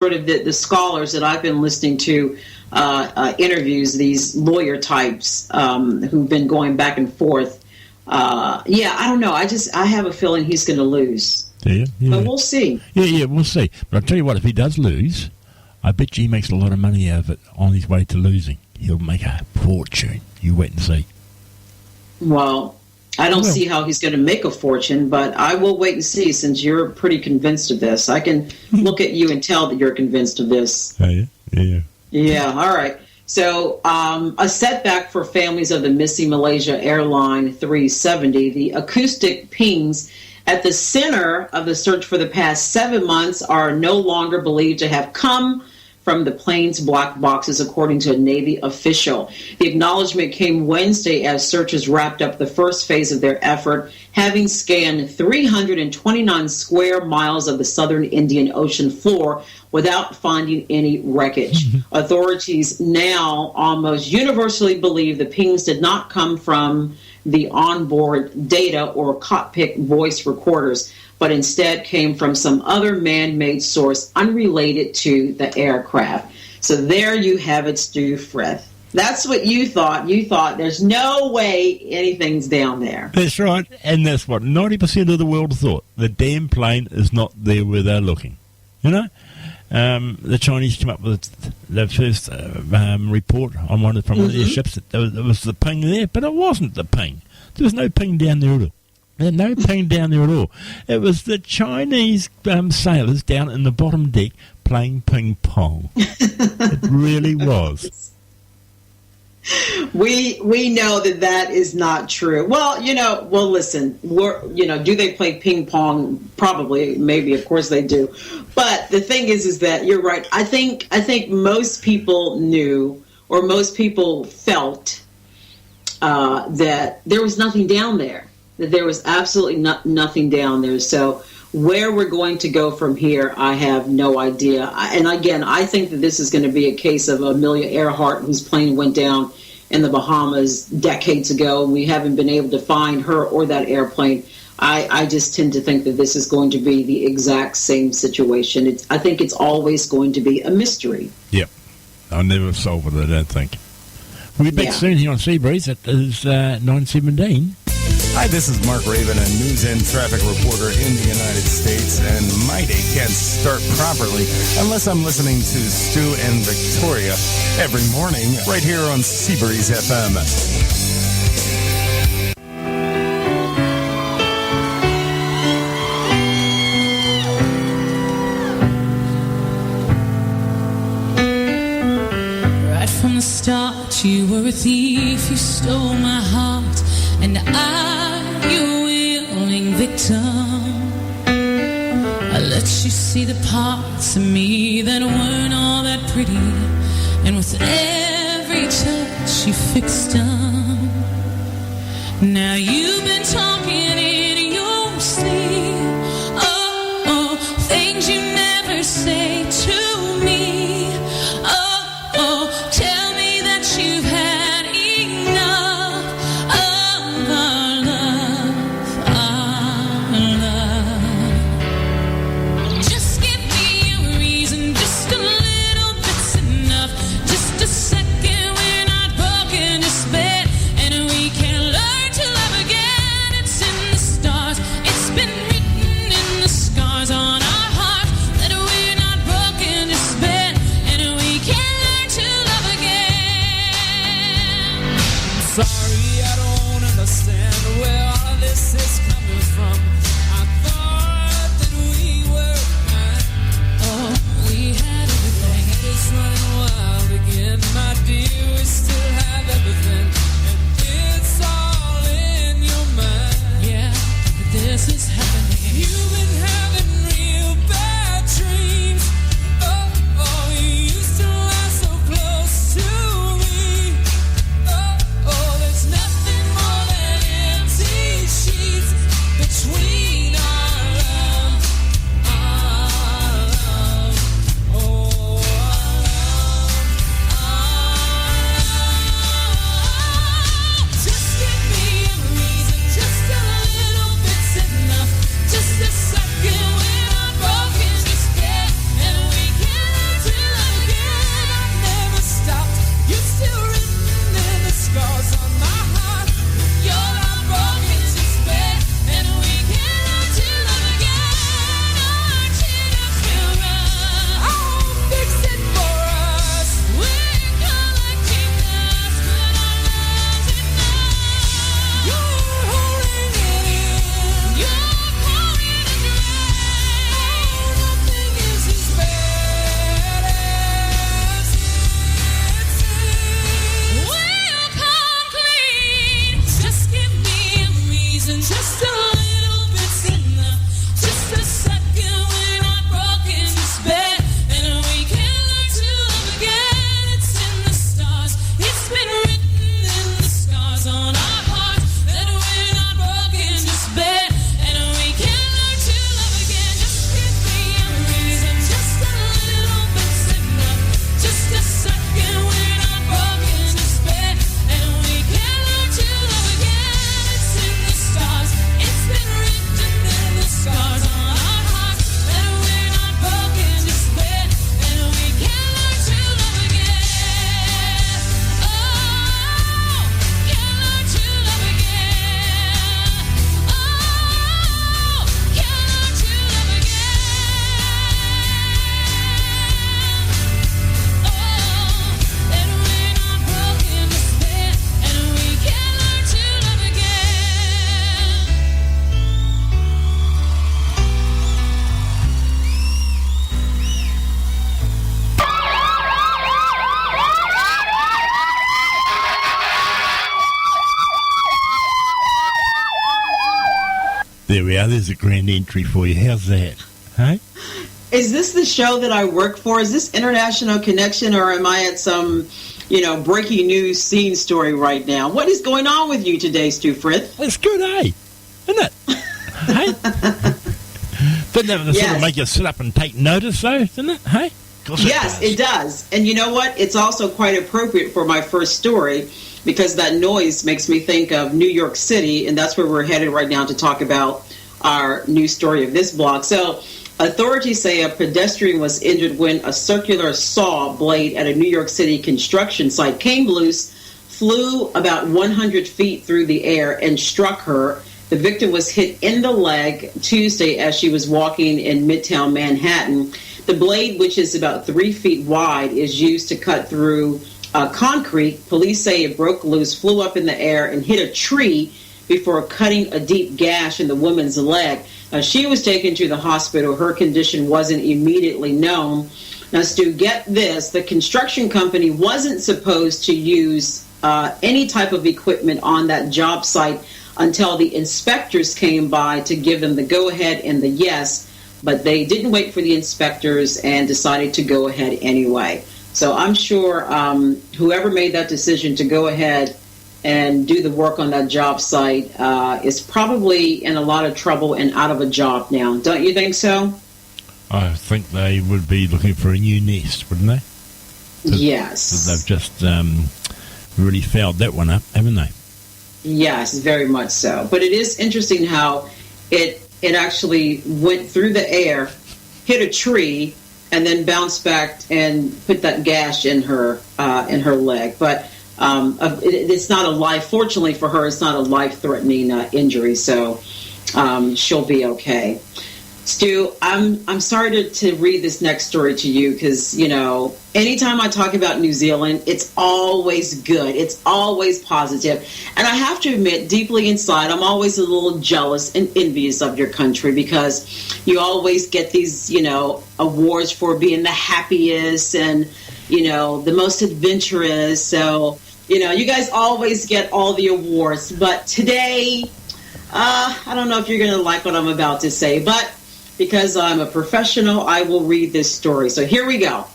sort of the scholars that I've been listening to interviews, these lawyer types who've been going back and forth. Yeah, I don't know. I have a feeling he's going to lose. Yeah. But we'll see. Yeah, we'll see. But I'll tell you what, if he does lose, I bet you he makes a lot of money out of it on his way to losing. He'll make a fortune. You wait and see. Well, I don't see how he's going to make a fortune, but I will wait and see since you're pretty convinced of this. I can look at you and tell that you're convinced of this. Oh, yeah? Yeah. Yeah, all right. So a setback for families of the missing Malaysia Airline 370. The acoustic pings at the center of the search for the past 7 months are no longer believed to have come from the plane's black boxes, according to a Navy official. The acknowledgement came Wednesday as searchers wrapped up the first phase of their effort, having scanned 329 square miles of the southern Indian Ocean floor without finding any wreckage. Authorities now almost universally believe the pings did not come from the onboard data or cockpit voice recorders, but instead came from some other man-made source unrelated to the aircraft. So there you have it, Stu Frith. That's what you thought. You thought there's no way anything's down there. That's right, and that's what 90% of the world thought. The damn plane is not there where they're looking. You know? The Chinese came up with the first report on one of their ships that there was the ping there, but it wasn't the ping. There was no ping down there at all. There's no ping down there at all. It was the Chinese sailors down in the bottom deck playing ping pong. It really was. We know that is not true. Well, listen, do they play ping pong? Probably, maybe, of course they do. But the thing is that you're right. I think most people knew, or most people felt that there was nothing down there. That there was absolutely nothing down there. So where we're going to go from here, I have no idea. And again, I think that this is going to be a case of Amelia Earhart, whose plane went down in the Bahamas decades ago, and we haven't been able to find her or that airplane. I just tend to think that this is going to be the exact same situation. I think it's always going to be a mystery. Yep. I'll never solve it, I don't think. We'll be back soon here on Seabreeze. It is 9:17. Hi, this is Mark Raven, a news and traffic reporter in the United States, and my day can't start properly unless I'm listening to Stu and Victoria every morning right here on Seabreeze FM. Right from the start, you were a thief, you stole my heart, and your willing victim. I let you see the parts of me that weren't all that pretty, and with every touch you fixed them. Now you've been talking in your sleep, things you never say to me. Tell me that you've had enough of our love. Just give me a reason, just a little bit's enough. Just a second, we're not broken, just bed, and we can learn to love again. It's There we are. There's a grand entry for you. How's that? Hey? Is this the show that I work for? Is this International Connection, or am I at some, breaking news scene story right now? What is going on with you today, Stu Frith? It's good, eh? Isn't it? Hey? Doesn't that sort of make you sit up and take notice, though, doesn't it? Hey? Yes, it does. And you know what? It's also quite appropriate for my first story, because that noise makes me think of New York City, and that's where we're headed right now to talk about our news story of this blog. So, authorities say a pedestrian was injured when a circular saw blade at a New York City construction site came loose, flew about 100 feet through the air, and struck her. The victim was hit in the leg Tuesday as she was walking in Midtown Manhattan. The blade, which is about 3 feet wide, is used to cut through concrete. Police say it broke loose, flew up in the air, and hit a tree before cutting a deep gash in the woman's leg. She was taken to the hospital. Her condition wasn't immediately known. Now, Stu, get this. The construction company wasn't supposed to use any type of equipment on that job site until the inspectors came by to give them the go-ahead and the yes, but they didn't wait for the inspectors and decided to go ahead anyway. So I'm sure whoever made that decision to go ahead and do the work on that job site is probably in a lot of trouble and out of a job now. Don't you think so? I think they would be looking for a new nest, wouldn't they? Yes. They've just really fouled that one up, haven't they? Yes, very much so. But it is interesting how it actually went through the air, hit a tree, and then bounced back and put that gash in her leg. But it's not a life. Fortunately for her, it's not a life-threatening injury, so she'll be okay. Stu, I'm sorry to read this next story to you because, anytime I talk about New Zealand, it's always good. It's always positive. And I have to admit, deeply inside, I'm always a little jealous and envious of your country because you always get these, awards for being the happiest and, the most adventurous. So, you guys always get all the awards. But today, I don't know if you're going to like what I'm about to say, but because I'm a professional, I will read this story. So here we go.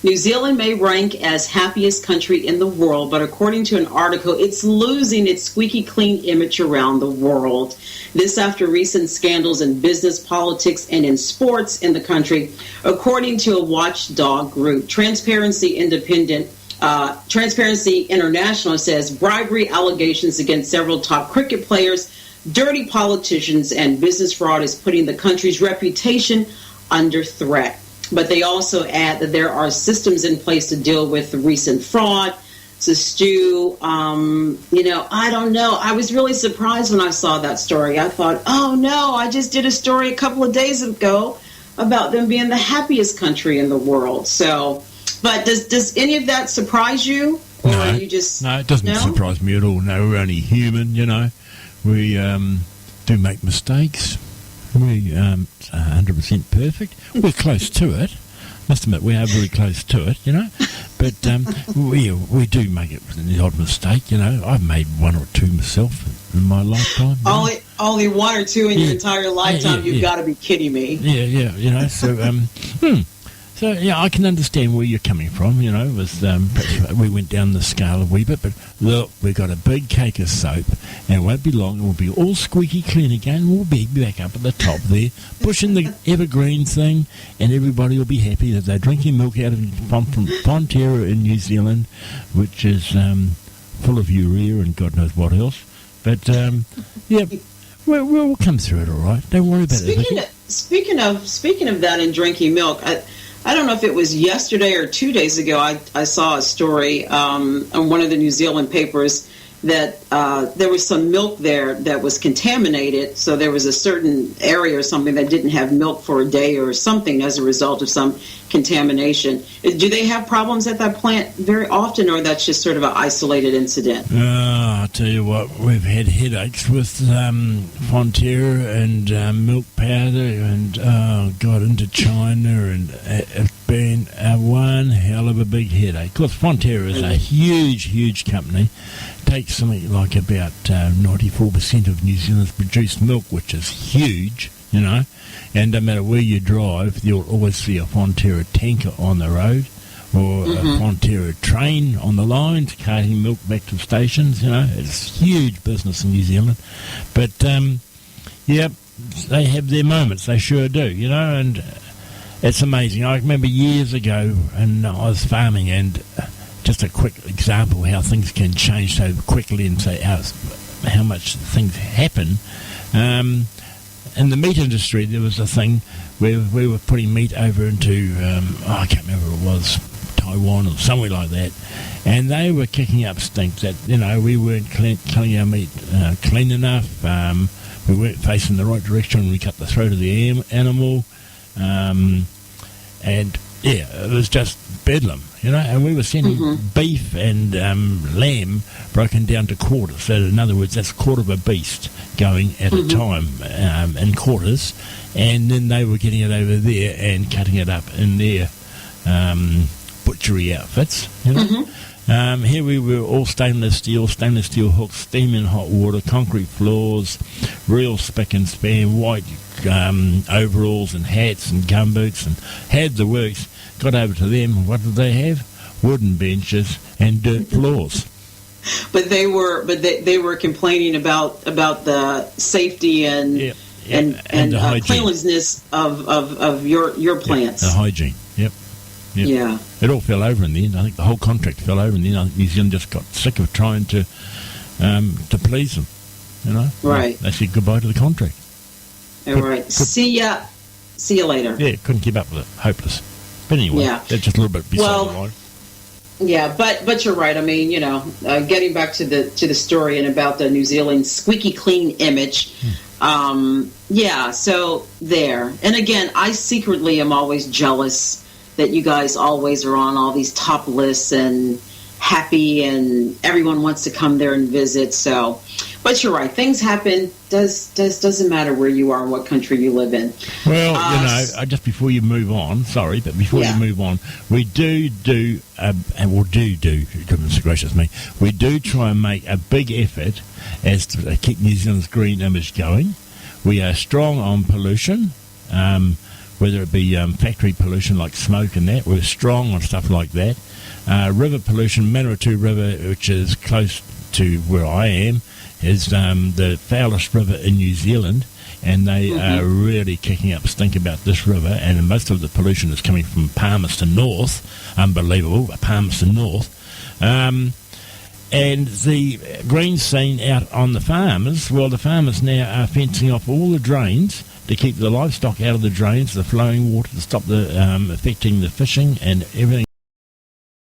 New Zealand may rank as happiest country in the world, but according to an article, it's losing its squeaky clean image around the world. This after recent scandals in business, politics, and in sports in the country, according to a watchdog group. Transparency International says bribery allegations against several top cricket players, dirty politicians, and business fraud is putting the country's reputation under threat. But they also add that there are systems in place to deal with the recent fraud. So, Stu, I don't know. I was really surprised when I saw that story. I thought, oh, no, I just did a story a couple of days ago about them being the happiest country in the world. So, but does any of that surprise you? Or No, you just, no, it doesn't surprise me at all. No, we're only human, We do make mistakes. We 100% perfect. We're close to it. Must admit, we are very close to it, But we do make it the odd mistake, I've made one or two myself in my lifetime. Only one or two in your entire lifetime? You've got to be kidding me. Yeah. So, I can understand where you're coming from, perhaps we went down the scale a wee bit, but look, we've got a big cake of soap, and it won't be long, and we'll be all squeaky clean again. We'll be back up at the top there, pushing the evergreen thing, and everybody will be happy that they're drinking milk out from Fonterra in New Zealand, which is full of urea and God knows what else. But, we'll come through it all right. Don't worry about it. Speaking of that and drinking milk, I don't know if it was yesterday or 2 days ago, I saw a story on one of the New Zealand papers that there was some milk there that was contaminated. So there was a certain area or something that didn't have milk for a day or something as a result of some contamination. Do they have problems at that plant very often, or that's just sort of an isolated incident? I'll tell you what, we've had headaches with Fonterra and milk powder and got into China, and it's been one hell of a big headache. Of course, Fonterra is a huge, huge company. Takes something like about 94% of New Zealand's produced milk, which is huge, you know. And no matter where you drive, you'll always see a Fonterra tanker on the road, or a Fonterra train on the lines carting milk back to stations, you know. It's huge business in New Zealand. But, yeah, they have their moments, they sure do, you know, and it's amazing. I remember years ago, and I was farming, and just a quick example how things can change so quickly and so how much things happen. In the meat industry, there was a thing where we were putting meat over into, I can't remember what it was, Taiwan or somewhere like that, and they were kicking up stink that, you know, we weren't cleaning our meat clean enough, we weren't facing the right direction when we cut the throat of the animal, and yeah, it was just bedlam, you know, and we were sending beef and lamb broken down to quarters. So in other words, that's a quarter of a beast going at a time in quarters, and then they were getting it over there and cutting it up in their butchery outfits, you know. Here we were all stainless steel hooks, steam in hot water, concrete floors, real spick and span, white overalls and hats and gumboots, and had the works. Got over to them, what did they have? Wooden benches and dirt floors. But they were complaining about the safety and cleanliness of your plants. The hygiene. Yep. Yeah. It all fell over in the end. I think the whole contract fell over in the end. I think New Zealand just got sick of trying to please them. You know? Right. They said goodbye to the contract. All right. See you later. Yeah, couldn't keep up with it. Hopeless. But anyway, that's just a little bit beside the line. Yeah, but you're right. I mean, you know, getting back to the story and about the New Zealand squeaky clean image. Yeah, so there. And again, I secretly am always jealous that you guys always are on all these top lists and happy, and everyone wants to come there and visit. So, but you're right. Things happen. Doesn't matter where you are and what country you live in. Well, you know, just before you move on, you move on, we do, goodness gracious me, we do try and make a big effort as to keep New Zealand's green image going. We are strong on pollution, whether it be factory pollution like smoke and that. We're strong on stuff like that. River pollution, Manawatu River, which is close to where I am, is the foulest river in New Zealand, and they are really kicking up stink about this river, and most of the pollution is coming from Palmerston North. Unbelievable, Palmerston North. And the green scene out on the farmers, well, the farmers now are fencing off all the drains to keep the livestock out of the drains, the flowing water to stop the affecting the fishing and everything